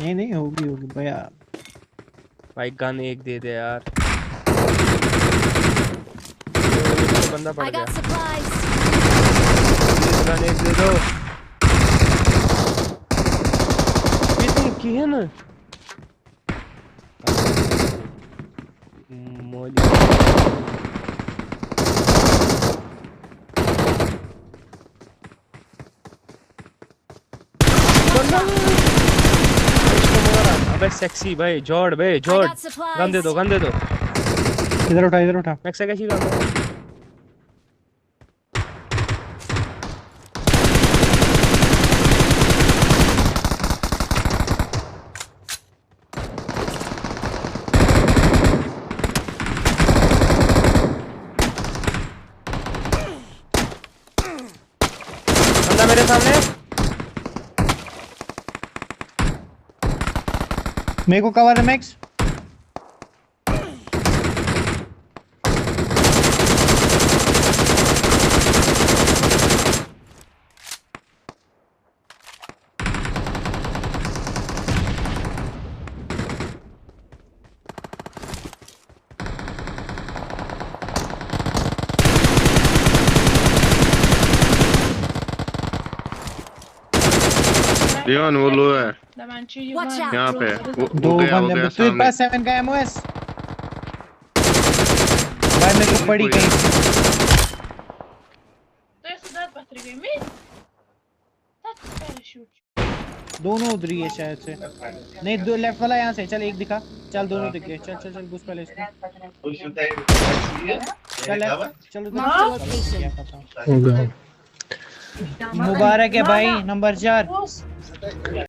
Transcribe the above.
नहीं नहीं होगी होगी भैया। भाई गन एक दे दे यार। ये तो बंदा पड़ I गया। got supplies. प्लीज गन एक दे दो। कितनी की है ना। मोली। अबे सेक्सी भाई जॉर्ड भाई I जॉर्ड। got supplies. गन दे दो गन दे दो। इधर उठा इधर उठा। मैक्स कैसी गन दो। बंदा मेरे सामने। मेरे को कवर है मैक्स। रियोन वो लो है Watch out. यहाँ पे। दो वो गया बंदे तेरे सामने। पास 7 का एमओएस भाई मेरे को पड़ी कहीं। दोनों उधर ही है शायद से। नहीं दो लेफ्ट वाला यहाँ से। चल एक दिखा। चल दोनों दिख गए। चल चल चल घुस पहले इसको। चल लेफ्ट चल उधर। Mark the location. क्या पता। हो गया। मुबारक है भाई नंबर 4।